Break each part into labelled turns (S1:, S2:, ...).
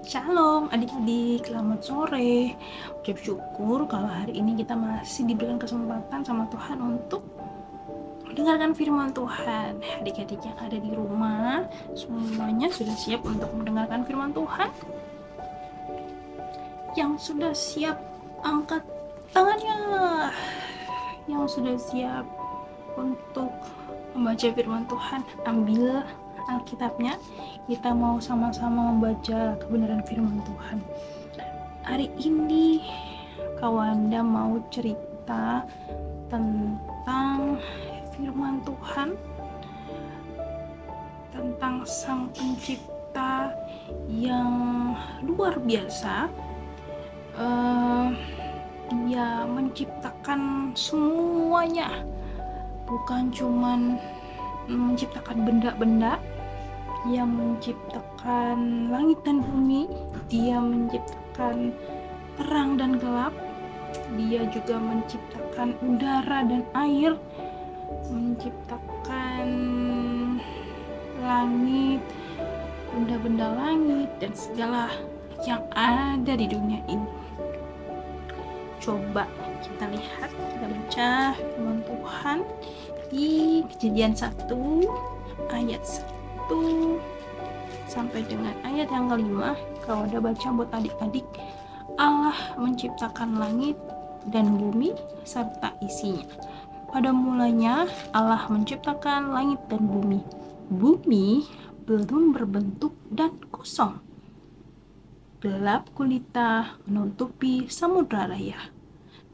S1: Shalom adik-adik, selamat sore. Ucap syukur kalau hari ini kita masih diberikan kesempatan sama Tuhan untuk mendengarkan firman Tuhan. Adik-adik yang ada di rumah, semuanya sudah siap untuk mendengarkan firman Tuhan? Yang sudah siap, angkat tangannya. Yang sudah siap untuk membaca firman Tuhan, ambil Alkitabnya. Kita mau sama-sama membaca kebenaran firman Tuhan. Hari ini Kawanda mau cerita tentang firman Tuhan, tentang Sang Pencipta yang luar biasa. Dia menciptakan semuanya, bukan cuman menciptakan benda-benda. Dia menciptakan langit dan bumi, dia menciptakan terang dan gelap, dia juga menciptakan udara dan air, menciptakan langit, benda-benda langit, dan segala yang ada di dunia ini. Coba kita lihat, kita baca firman Tuhan di Kejadian 1 ayat 1 sampai dengan ayat yang kelima. Kalau ada baca buat adik-adik. Allah menciptakan langit dan bumi serta isinya. Pada mulanya Allah menciptakan langit dan bumi. Bumi belum berbentuk dan kosong. Gelap gulita menutupi samudra raya,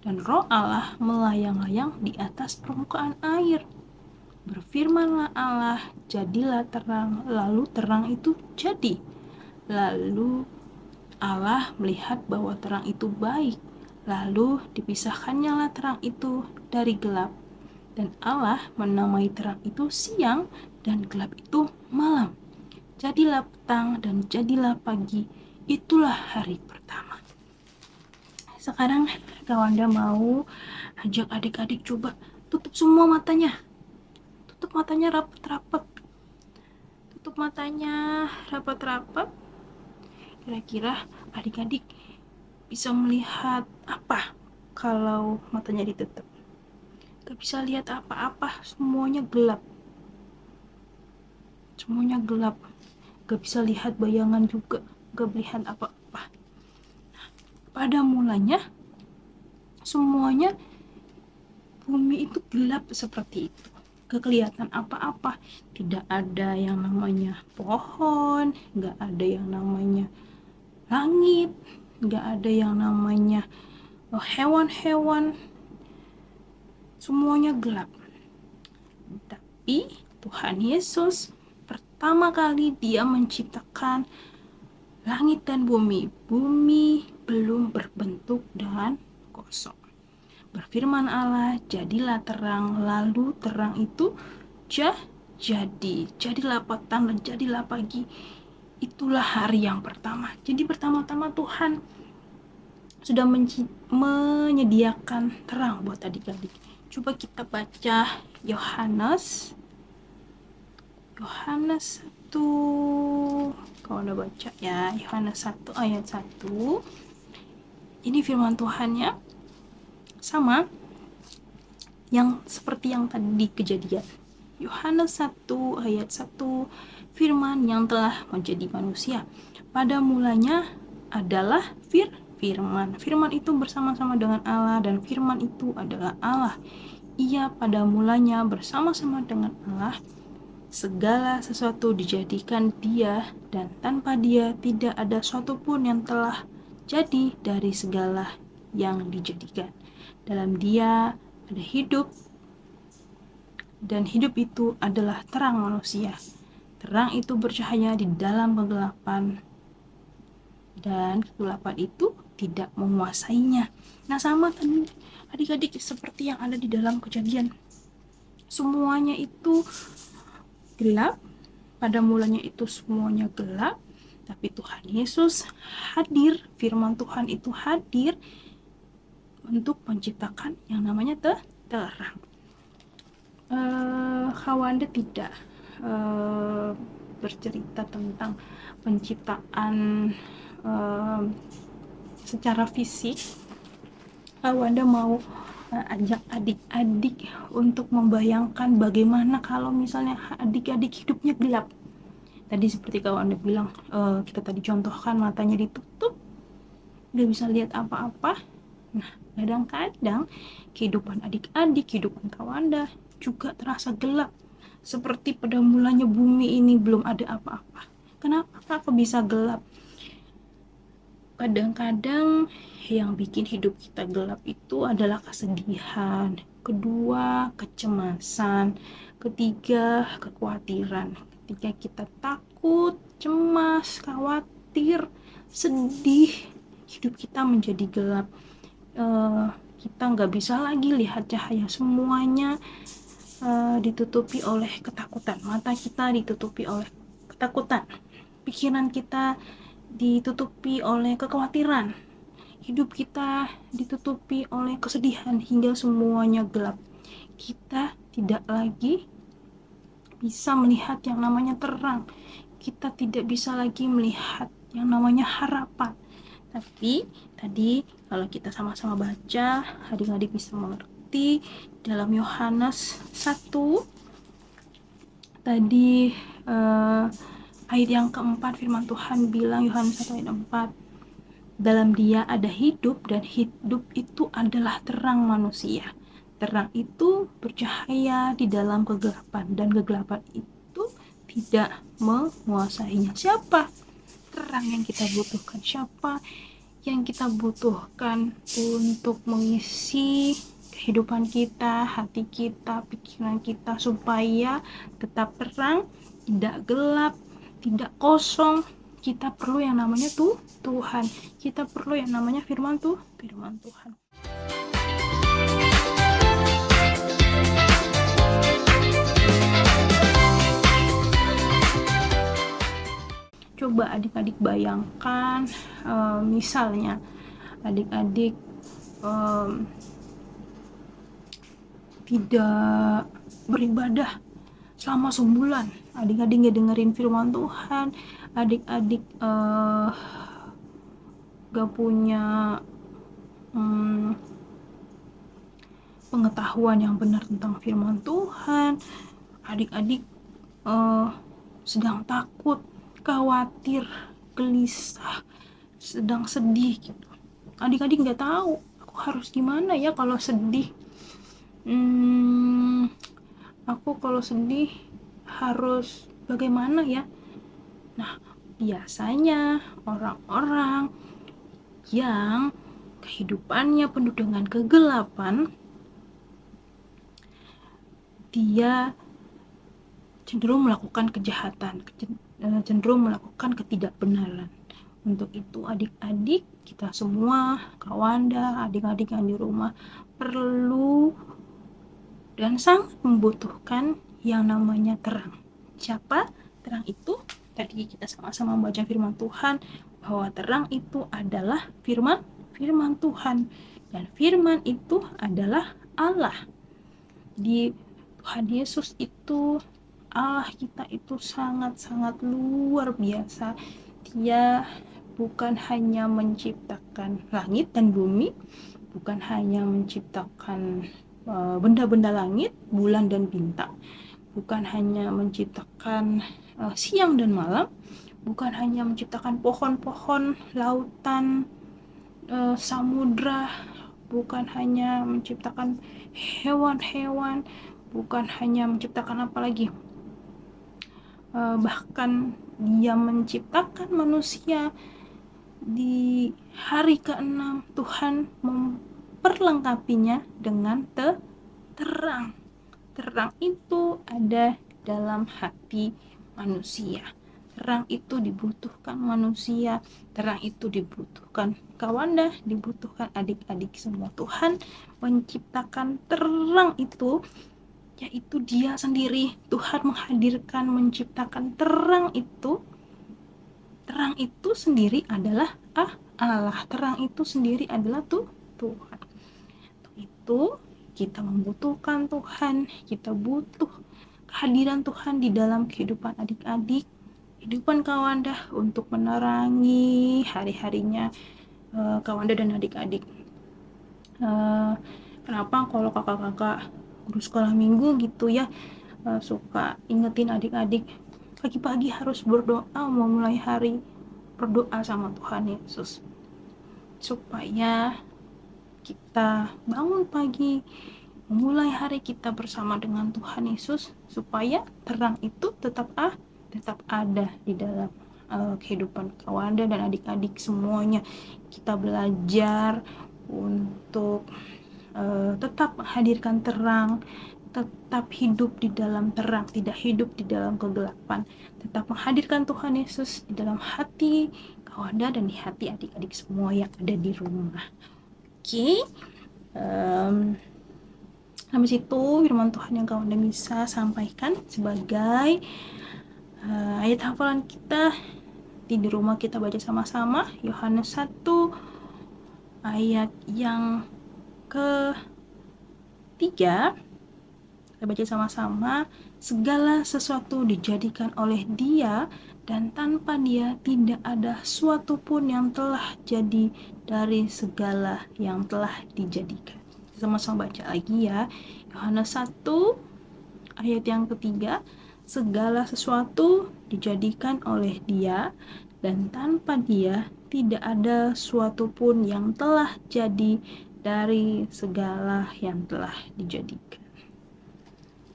S1: dan Roh Allah melayang-layang di atas permukaan air. Berfirmanlah Allah, jadilah terang, lalu terang itu jadi. Lalu Allah melihat bahwa terang itu baik, lalu dipisahkannyalah terang itu dari gelap. Dan Allah menamai terang itu siang, dan gelap itu malam. Jadilah petang dan jadilah pagi, itulah hari pertama. Sekarang Kawanda mau ajak adik-adik coba tutup semua matanya. Tutup matanya rapat-rapat. Tutup matanya rapat-rapat. Kira-kira adik-adik bisa melihat apa kalau matanya ditutup? Gak bisa lihat apa-apa, semuanya gelap. Semuanya gelap. Gak bisa lihat bayangan juga, gak melihat apa-apa. Pada mulanya, semuanya bumi itu gelap seperti itu. Gak kelihatan apa-apa, tidak ada yang namanya pohon, gak ada yang namanya langit, gak ada yang namanya hewan-hewan, semuanya gelap. Tapi Tuhan Yesus pertama kali dia menciptakan langit dan bumi. Bumi belum berbentuk dan kosong. Berfirman Allah, jadilah terang, lalu terang itu jadi. Jadilah petang dan jadilah pagi. Itulah hari yang pertama. Jadi pertama-tama Tuhan sudah menyediakan terang buat adik-adik. Coba kita baca Yohanes 1. Kalau udah baca ya, Yohanes 1 ayat 1. Ini firman Tuhannya sama yang seperti yang tadi di Kejadian. Yohanes 1 ayat 1, firman yang telah menjadi manusia. Pada mulanya adalah firman. Firman itu bersama-sama dengan Allah, dan firman itu adalah Allah. Ia pada mulanya bersama-sama dengan Allah. Segala sesuatu dijadikan Dia, dan tanpa Dia tidak ada suatu pun yang telah jadi dari segala yang dijadikan. Dalam Dia ada hidup, dan hidup itu adalah terang manusia. Terang itu bercahaya di dalam kegelapan, dan kegelapan itu tidak menguasainya. Nah, sama tadi adik-adik seperti yang ada di dalam Kejadian. Semuanya itu gelap. Pada mulanya itu semuanya gelap, tapi Tuhan Yesus hadir, firman Tuhan itu hadir untuk menciptakan yang namanya terang. Kawanda tidak bercerita tentang penciptaan secara fisik, Anda mau ajak adik-adik untuk membayangkan bagaimana kalau misalnya adik-adik hidupnya gelap. Tadi seperti kalau Anda bilang, kita tadi contohkan matanya ditutup, nggak bisa lihat apa-apa. Nah, kadang-kadang kehidupan adik-adik, kehidupan Kawanda juga terasa gelap. Seperti pada mulanya bumi ini belum ada apa-apa. Kenapa kok bisa gelap? Kadang-kadang yang bikin hidup kita gelap itu adalah kesedihan, kedua kecemasan, ketiga kekhawatiran. Ketika kita takut, cemas, khawatir, sedih, hidup kita menjadi gelap. Kita nggak bisa lagi lihat cahaya, semuanya ditutupi oleh ketakutan. Mata kita ditutupi oleh ketakutan, pikiran kita ditutupi oleh kekhawatiran, hidup kita ditutupi oleh kesedihan, hingga semuanya gelap. Kita tidak lagi bisa melihat yang namanya terang, kita tidak bisa lagi melihat yang namanya harapan. Tapi tadi kalau kita sama-sama baca, adik-adik bisa mengerti dalam Yohanes 1 tadi, ayat yang keempat, firman Tuhan bilang, Yohanes 1 ayat 4, dalam Dia ada hidup, dan hidup itu adalah terang manusia. Terang itu bercahaya di dalam kegelapan, dan kegelapan itu tidak menguasainya. Siapa terang yang kita butuhkan? Siapa yang kita butuhkan untuk mengisi kehidupan kita, hati kita, pikiran kita, supaya tetap terang, tidak gelap, tidak kosong? Kita perlu yang namanya Tuhan. Kita perlu yang namanya firman Tuhan. Coba adik-adik bayangkan, misalnya adik-adik tidak beribadah selama sebulan, adik-adik nggak dengerin firman Tuhan, adik-adik gak punya pengetahuan yang benar tentang firman Tuhan, adik-adik sedang takut, khawatir, gelisah, sedang sedih gitu. Adik-adik nggak tahu aku harus gimana ya kalau sedih. Aku kalau sedih harus bagaimana ya? Nah, biasanya orang-orang yang kehidupannya penuh dengan kegelapan, dia cenderung melakukan kejahatan, cenderung melakukan ketidakbenaran. Untuk itu adik-adik kita semua, Kawanda, adik-adik yang di rumah, perlu dan sangat membutuhkan yang namanya terang. Siapa terang itu? Tadi kita sama-sama membaca firman Tuhan bahwa terang itu adalah firman Tuhan, dan firman itu adalah Allah. Di Tuhan Yesus itu, Allah kita itu sangat-sangat luar biasa. Dia bukan hanya menciptakan langit dan bumi, bukan hanya menciptakan benda-benda langit, bulan dan bintang, bukan hanya menciptakan siang dan malam, bukan hanya menciptakan pohon-pohon, lautan, samudra, bukan hanya menciptakan hewan-hewan, bukan hanya menciptakan apa lagi, bahkan Dia menciptakan manusia. Di hari ke-6 Tuhan memperlengkapinya dengan terang. Terang itu ada dalam hati manusia. Terang itu dibutuhkan manusia, terang itu dibutuhkan Kawanda, dibutuhkan adik-adik semua. Tuhan menciptakan terang itu, yaitu Dia sendiri. Tuhan menghadirkan, menciptakan terang itu. Terang itu sendiri adalah Allah. Terang itu sendiri adalah Tuhan. Untuk itu kita membutuhkan Tuhan, kita butuh kehadiran Tuhan di dalam kehidupan adik-adik, kehidupan Kawanda, untuk menerangi hari-harinya Kawanda dan adik-adik. Kenapa kalau kakak-kakak guru sekolah minggu gitu ya suka ingetin adik-adik pagi-pagi harus berdoa memulai hari, berdoa sama Tuhan Yesus supaya kita bangun pagi memulai hari kita bersama dengan Tuhan Yesus, supaya terang itu tetap ada di dalam kehidupan Kawanda dan adik-adik semuanya. Kita belajar untuk tetap menghadirkan terang, tetap hidup di dalam terang, tidak hidup di dalam kegelapan, tetap menghadirkan Tuhan Yesus di dalam hati Kawanda dan di hati adik-adik semua yang ada di rumah. Oke, sampai situ firman Tuhan yang Kawanda bisa sampaikan sebagai ayat hafalan kita di rumah. Kita baca sama-sama Yohanes 1 ayat yang ke-3. Kita baca sama-sama. Segala sesuatu dijadikan oleh Dia, dan tanpa Dia tidak ada suatu pun yang telah jadi dari segala yang telah dijadikan. Sama-sama baca lagi ya. Yohanes 1 ayat yang ke-3. Segala sesuatu dijadikan oleh Dia, dan tanpa Dia tidak ada suatu pun yang telah jadi dari segala yang telah dijadikan.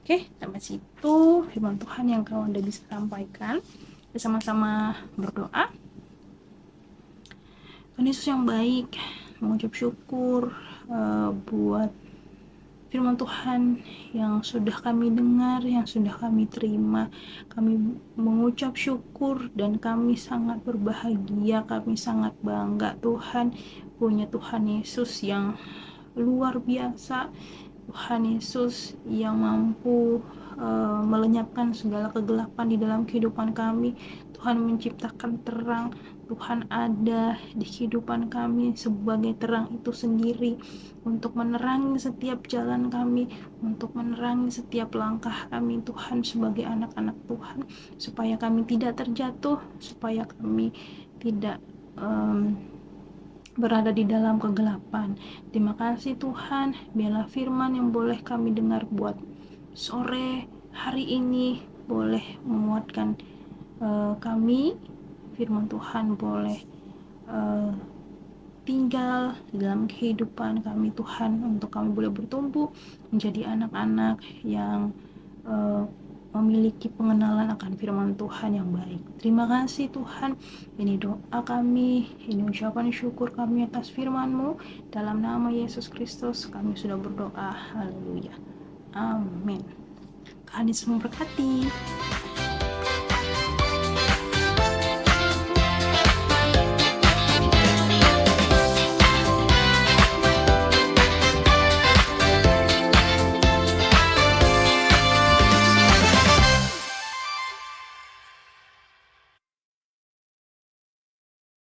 S1: Oke, sampai situ firman Tuhan yang Kawanda bisa sampaikan. Kita sama-sama berdoa. Tuhan Yesus yang baik, mengucap syukur buat firman Tuhan yang sudah kami dengar, yang sudah kami terima. Kami mengucap syukur dan kami sangat berbahagia, kami sangat bangga Tuhan punya Tuhan Yesus yang luar biasa, Tuhan Yesus yang mampu melenyapkan segala kegelapan di dalam kehidupan kami. Tuhan menciptakan terang, Tuhan ada di kehidupan kami sebagai terang itu sendiri untuk menerangi setiap jalan kami, untuk menerangi setiap langkah kami Tuhan sebagai anak-anak Tuhan, supaya kami tidak terjatuh, supaya kami tidak berada di dalam kegelapan. Terima kasih Tuhan, biarlah firman yang boleh kami dengar buat sore hari ini boleh menguatkan kami. Firman Tuhan boleh tinggal dalam kehidupan kami Tuhan, untuk kami boleh bertumbuh menjadi anak-anak yang memiliki pengenalan akan firman Tuhan yang baik. Terima kasih Tuhan, ini doa kami, ini ucapan syukur kami atas firman-Mu. Dalam nama Yesus Kristus kami sudah berdoa, haleluya, amin. Tuhan Yesus memberkati.